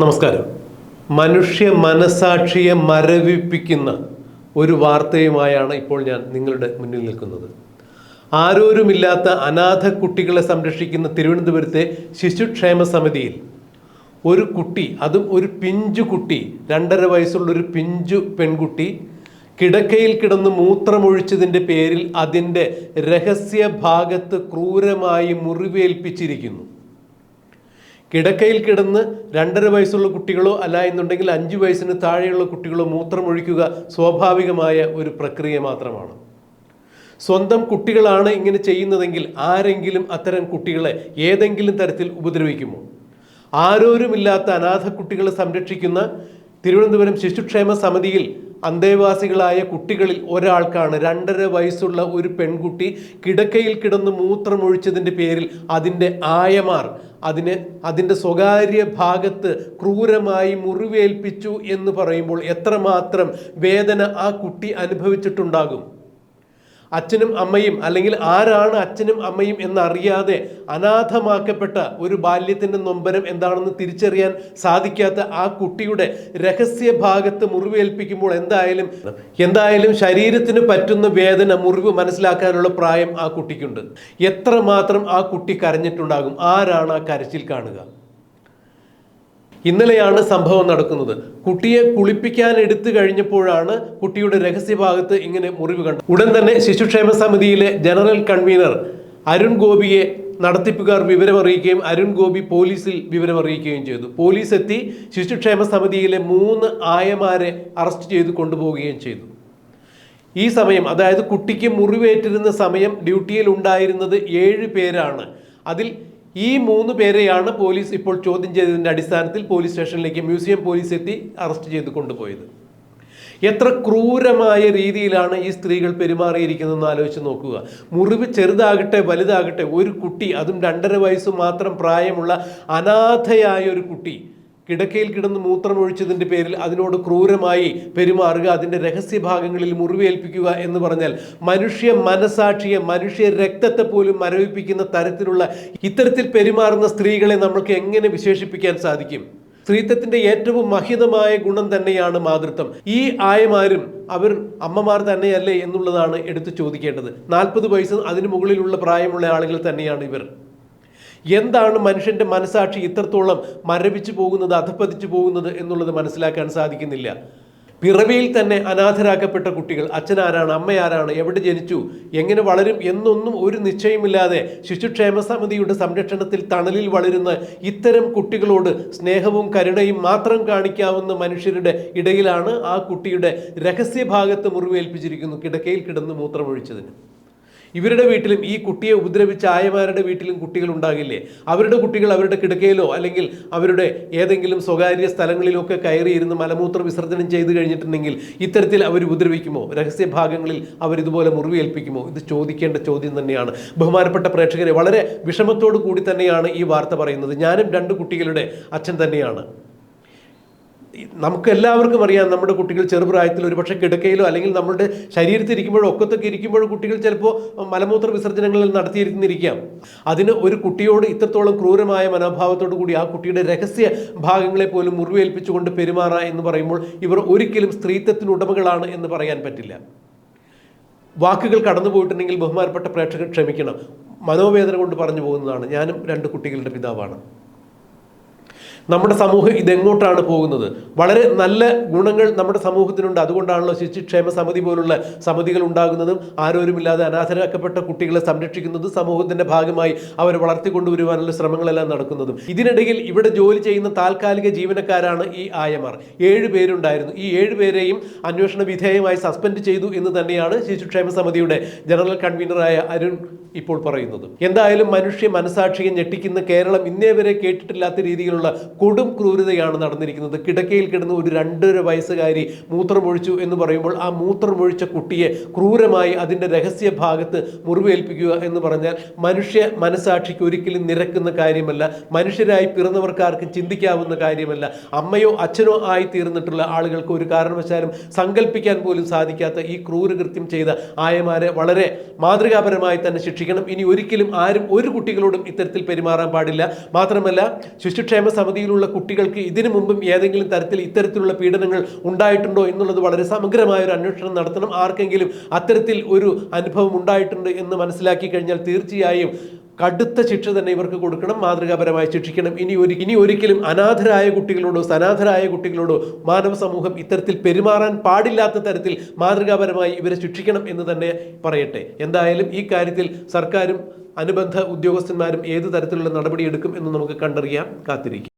നമസ്കാരം. മനുഷ്യ മനസാക്ഷിയെ മരവിപ്പിക്കുന്ന ഒരു വാർത്തയുമായാണ് ഇപ്പോൾ ഞാൻ നിങ്ങളുടെ മുന്നിൽ നിൽക്കുന്നത്. ആരോരുമില്ലാത്ത അനാഥ കുട്ടികളെ സംരക്ഷിക്കുന്ന തിരുവനന്തപുരത്തെ ശിശുക്ഷേമ സമിതിയിൽ ഒരു കുട്ടി, അതും ഒരു പിഞ്ചു കുട്ടി, 2.5 വയസ്സുള്ളൊരു പിഞ്ചു പെൺകുട്ടി കിടക്കയിൽ കിടന്ന് മൂത്രമൊഴിച്ചതിൻ്റെ പേരിൽ അതിൻ്റെ രഹസ്യ ഭാഗത്ത് ക്രൂരമായി മുറിവേൽപ്പിച്ചിരിക്കുന്നു. കിടക്കയിൽ കിടന്ന് 2.5 വയസ്സുള്ള കുട്ടികളോ അല്ല എന്നുണ്ടെങ്കിൽ 5 വയസ്സിന് താഴെയുള്ള കുട്ടികളോ മൂത്രമൊഴിക്കുക സ്വാഭാവികമായ ഒരു പ്രക്രിയ മാത്രമാണ്. സ്വന്തം കുട്ടികളാണ് ഇങ്ങനെ ചെയ്യുന്നതെങ്കിൽ ആരെങ്കിലും അത്തരം കുട്ടികളെ ഏതെങ്കിലും തരത്തിൽ ഉപദ്രവിക്കുമോ? ആരോരുമില്ലാത്ത അനാഥ കുട്ടികളെ സംരക്ഷിക്കുന്ന തിരുവനന്തപുരം ശിശുക്ഷേമ സമിതിയിൽ അന്തേവാസികളായ കുട്ടികളിൽ ഒരാൾക്കാണ് 2.5 വയസ്സുള്ള ഒരു പെൺകുട്ടി കിടക്കയിൽ കിടന്ന് മൂത്രമൊഴിച്ചതിൻ്റെ പേരിൽ അതിൻ്റെ ആയമാർ അതിൻ്റെ സ്വകാര്യ ഭാഗത്ത് ക്രൂരമായി മുറിവേൽപ്പിച്ചു എന്ന് പറയുമ്പോൾ എത്രമാത്രം വേദന ആ കുട്ടി അനുഭവിച്ചിട്ടുണ്ടാകും. അച്ഛനും അമ്മയും, അല്ലെങ്കിൽ ആരാണ് അച്ഛനും അമ്മയും എന്നറിയാതെ അനാഥമാക്കപ്പെട്ട ഒരു ബാല്യത്തിൻ്റെ നൊമ്പരം എന്താണെന്ന് തിരിച്ചറിയാൻ സാധിക്കാത്ത ആ കുട്ടിയുടെ രഹസ്യ ഭാഗത്ത് മുറിവേൽപ്പിക്കുമ്പോൾ എന്തായാലും ശരീരത്തിന് പറ്റുന്ന വേദന, മുറിവ് മനസ്സിലാക്കാനുള്ള പ്രായം ആ കുട്ടിക്കുണ്ട്. എത്രമാത്രം ആ കുട്ടി കരഞ്ഞിട്ടുണ്ടാകും? ആരാണ് ആ കരച്ചിൽ കാണുക? ഇന്നലെയാണ് സംഭവം നടക്കുന്നത്. കുട്ടിയെ കുളിപ്പിക്കാൻ എടുത്തു കഴിഞ്ഞപ്പോഴാണ് കുട്ടിയുടെ രഹസ്യഭാഗത്ത് ഇങ്ങനെ മുറിവ് കണ്ടത്. ഉടൻ തന്നെ ശിശുക്ഷേമ സമിതിയിലെ ജനറൽ കൺവീനർ അരുൺ ഗോപിയെ നടത്തിപ്പുകാർ വിവരമറിയിക്കുകയും അരുൺ ഗോപി പോലീസിൽ വിവരമറിയിക്കുകയും ചെയ്തു. പോലീസ് എത്തി ശിശുക്ഷേമ സമിതിയിലെ 3 ആയമാരെ അറസ്റ്റ് ചെയ്ത് കൊണ്ടുപോവുകയും ചെയ്തു. ഈ സമയം, അതായത് കുട്ടിക്ക് മുറിവേറ്റിരുന്ന സമയം ഡ്യൂട്ടിയിൽ ഉണ്ടായിരുന്നത് 7 പേരാണ്. അതിൽ ഈ 3 പേരെയാണ് പോലീസ് ഇപ്പോൾ ചോദ്യം ചെയ്തതിൻ്റെ അടിസ്ഥാനത്തിൽ പോലീസ് സ്റ്റേഷനിലേക്ക് മ്യൂസിയം പോലീസ് എത്തി അറസ്റ്റ് ചെയ്ത് കൊണ്ടുപോയത്. എത്ര ക്രൂരമായ രീതിയിലാണ് ഈ സ്ത്രീകൾ പെരുമാറിയിരിക്കുന്നതെന്ന് ആലോചിച്ച് നോക്കുക. മുറിവ് ചെറുതാകട്ടെ വലുതാകട്ടെ, ഒരു കുട്ടി, അതും 2.5 വയസ്സ് മാത്രം പ്രായമുള്ള അനാഥയായ ഒരു കുട്ടി കിടക്കയിൽ കിടന്ന് മൂത്രമൊഴിച്ചതിൻ്റെ പേരിൽ അതിനോട് ക്രൂരമായി പെരുമാറുക, അതിൻ്റെ രഹസ്യഭാഗങ്ങളിൽ മുറിവേൽപ്പിക്കുക എന്ന് പറഞ്ഞാൽ മനുഷ്യ മനസാക്ഷിയെ, മനുഷ്യ രക്തത്തെ പോലും മരവിപ്പിക്കുന്ന തരത്തിലുള്ള ഇത്തരത്തിൽ പെരുമാറുന്ന സ്ത്രീകളെ നമ്മൾക്ക് എങ്ങനെ വിശേഷിപ്പിക്കാൻ സാധിക്കും? സ്ത്രീത്വത്തിൻ്റെ ഏറ്റവും മഹിതമായ ഗുണം തന്നെയാണ് മാതൃത്വം. ഈ ആയമാരും അവർ അമ്മമാർ തന്നെയല്ലേ എന്നുള്ളതാണ് എടുത്തു ചോദിക്കേണ്ടത്. 40 വയസ്സ് അതിന് മുകളിലുള്ള പ്രായമുള്ള ആളുകൾ തന്നെയാണ് ഇവർ. എന്താണ് മനുഷ്യൻ്റെ മനസാക്ഷി ഇത്രത്തോളം മരവിച്ചു പോകുന്നത്, അധപ്പതിച്ചു പോകുന്നത് എന്നുള്ളത് മനസ്സിലാക്കാൻ സാധിക്കുന്നില്ല. പിറവിയിൽ തന്നെ അനാഥരാക്കപ്പെട്ട കുട്ടികൾ, അച്ഛനാരാണ്, അമ്മയാരാണ്, എവിടെ ജനിച്ചു, എങ്ങനെ വളരും എന്നൊന്നും ഒരു നിശ്ചയമില്ലാതെ ശിശുക്ഷേമ സമിതിയുടെ സംരക്ഷണത്തിൽ തണലിൽ വളരുന്ന ഇത്തരം കുട്ടികളോട് സ്നേഹവും കരുണയും മാത്രം കാണിക്കാവുന്ന മനുഷ്യരുടെ ഇടയിലാണ് ആ കുട്ടിയുടെ രഹസ്യഭാഗത്ത് മുറിവേൽപ്പിച്ചിരിക്കുന്നു, കിടക്കയിൽ കിടന്ന് മൂത്രമൊഴിച്ചതിന്. ഇവരുടെ വീട്ടിലും ഈ കുട്ടിയെ ഉപദ്രവിച്ച ആയമാരുടെ വീട്ടിലും കുട്ടികൾ ഉണ്ടാകില്ലേ? അവരുടെ കുട്ടികൾ അവരുടെ കിടക്കയിലോ അല്ലെങ്കിൽ അവരുടെ ഏതെങ്കിലും സ്വകാര്യ സ്ഥലങ്ങളിലോ ഒക്കെ കയറിയിരുന്ന് മലമൂത്ര വിസർജനം ചെയ്തു കഴിഞ്ഞിട്ടുണ്ടെങ്കിൽ ഇത്തരത്തിൽ അവർ ഉപദ്രവിക്കുമോ? രഹസ്യഭാഗങ്ങളിൽ അവരിതുപോലെ മുറിവേൽപ്പിക്കുമോ? ഇത് ചോദിക്കേണ്ട ചോദ്യം തന്നെയാണ്. ബഹുമാനപ്പെട്ട പ്രേക്ഷകരെ, വളരെ വിഷമത്തോടു കൂടി തന്നെയാണ് ഈ വാർത്ത പറയുന്നത്. ഞാനും 2 കുട്ടികളുടെ അച്ഛൻ തന്നെയാണ്. നമുക്ക് എല്ലാവർക്കും അറിയാം, നമ്മുടെ കുട്ടികൾ ചെറുപ്രായത്തിൽ ഒരു പക്ഷേ കിടക്കയിലോ അല്ലെങ്കിൽ നമ്മുടെ ശരീരത്തിൽ ഇരിക്കുമ്പോഴോ ഒക്കത്തൊക്കെ ഇരിക്കുമ്പോഴോ കുട്ടികൾ ചിലപ്പോൾ മലമൂത്ര വിസർജനങ്ങളിൽ നടത്തിയിരുന്നിരിക്കാം. അതിന് ഒരു കുട്ടിയോട് ഇത്രത്തോളം ക്രൂരമായ മനോഭാവത്തോടു കൂടി ആ കുട്ടിയുടെ രഹസ്യ ഭാഗങ്ങളെ പോലും മുറിവേൽപ്പിച്ചുകൊണ്ട് പെരുമാറുക എന്ന് പറയുമ്പോൾ ഇവർ ഒരിക്കലും സ്ത്രീത്വത്തിന് ഉടമകളാണ് എന്ന് പറയാൻ പറ്റില്ല. വാക്കുകൾ കടന്നു പോയിട്ടുണ്ടെങ്കിൽ ബഹുമാനപ്പെട്ട പ്രേക്ഷകർ ക്ഷമിക്കണം. മനോവേദന കൊണ്ട് പറഞ്ഞു പോകുന്നതാണ്. ഞാനും 2 കുട്ടികളുടെ പിതാവാണ്. നമ്മുടെ സമൂഹം ഇതെങ്ങോട്ടാണ് പോകുന്നത്? വളരെ നല്ല ഗുണങ്ങൾ നമ്മുടെ സമൂഹത്തിനുണ്ട്. അതുകൊണ്ടാണല്ലോ ശിശുക്ഷേമ സമിതി പോലുള്ള സമിതികൾ ഉണ്ടാകുന്നതും ആരോരുമില്ലാതെ അനാഥരാക്കപ്പെട്ട കുട്ടികളെ സംരക്ഷിക്കുന്നതും സമൂഹത്തിൻ്റെ ഭാഗമായി അവരെ വളർത്തിക്കൊണ്ടുവരുവാനുള്ള ശ്രമങ്ങളെല്ലാം നടക്കുന്നതും. ഇതിനിടയിൽ ഇവിടെ ജോലി ചെയ്യുന്ന താൽക്കാലിക ജീവനക്കാരാണ് ഈ ആയമാർ. 7 പേരുണ്ടായിരുന്നു. ഈ 7 പേരെയും അന്വേഷണ വിധേയമായി സസ്പെൻഡ് ചെയ്തു എന്ന് തന്നെയാണ് ശിശുക്ഷേമ സമിതിയുടെ ജനറൽ കൺവീനറായ അരുൺ ഇപ്പോൾ പറയുന്നത്. എന്തായാലും മനുഷ്യ മനസാക്ഷിയെ ഞെട്ടിക്കുന്ന, കേരളം ഇന്നേ വരെ കേട്ടിട്ടില്ലാത്ത രീതിയിലുള്ള കൊടും ക്രൂരതയാണ് നടന്നിരിക്കുന്നത്. കിടക്കയിൽ കിടന്ന് ഒരു 2.5 വയസ്സുകാരി മൂത്രമൊഴിച്ചു എന്ന് പറയുമ്പോൾ ആ മൂത്രമൊഴിച്ച കുട്ടിയെ ക്രൂരമായി അതിൻ്റെ രഹസ്യ ഭാഗത്ത് മുറിവേൽപ്പിക്കുക എന്ന് പറഞ്ഞാൽ മനുഷ്യ മനസാക്ഷിക്ക് ഒരിക്കലും നിരക്കുന്ന കാര്യമല്ല. മനുഷ്യരായി പിറന്നവർക്കാർക്കും ചിന്തിക്കാവുന്ന കാര്യമല്ല. അമ്മയോ അച്ഛനോ ആയി തീർന്നിട്ടുള്ള ആളുകൾക്ക് ഒരു കാരണവശാലും സങ്കല്പിക്കാൻ പോലും സാധിക്കാത്ത ഈ ക്രൂരകൃത്യം ചെയ്ത ആയമാരെ വളരെ മാതൃകാപരമായി തന്നെ ശിക്ഷിക്കണം. ഇനി ഒരിക്കലും ആരും ഒരു കുട്ടികളോടും ഇത്തരത്തിൽ പെരുമാറാൻ പാടില്ല. മാത്രമല്ല, ശിശുക്ഷേമ സമിതിയിൽ പ്രായപരിധിയിലുള്ള കുട്ടികൾക്ക് ഇതിനു മുമ്പും ഏതെങ്കിലും തരത്തിൽ ഇത്തരത്തിലുള്ള പീഡനങ്ങൾ ഉണ്ടായിട്ടുണ്ടോ എന്നുള്ളത് വളരെ സമഗ്രമായ ഒരു അന്വേഷണം നടത്തണം. ആർക്കെങ്കിലും അത്തരത്തിൽ ഒരു അനുഭവം ഉണ്ടായിട്ടുണ്ട് എന്ന് മനസ്സിലാക്കി കഴിഞ്ഞാൽ തീർച്ചയായും കടുത്ത ശിക്ഷ തന്നെ ഇവർക്ക് കൊടുക്കണം, മാതൃകാപരമായി ശിക്ഷിക്കണം. ഇനി ഒരിക്കലും അനാഥരായ കുട്ടികളോടോ സനാഥരായ കുട്ടികളോടോ മാനവ സമൂഹം ഇത്തരത്തിൽ പെരുമാറാൻ പാടില്ലാത്ത തരത്തിൽ മാതൃകാപരമായി ഇവരെ ശിക്ഷിക്കണം എന്ന് തന്നെ പറയട്ടെ. എന്തായാലും ഈ കാര്യത്തിൽ സർക്കാരും അനുബന്ധ ഉദ്യോഗസ്ഥന്മാരും ഏതു തരത്തിലുള്ള നടപടിയെടുക്കും എന്ന് നമുക്ക് കണ്ടറിയാം. കാത്തിരിക്കും.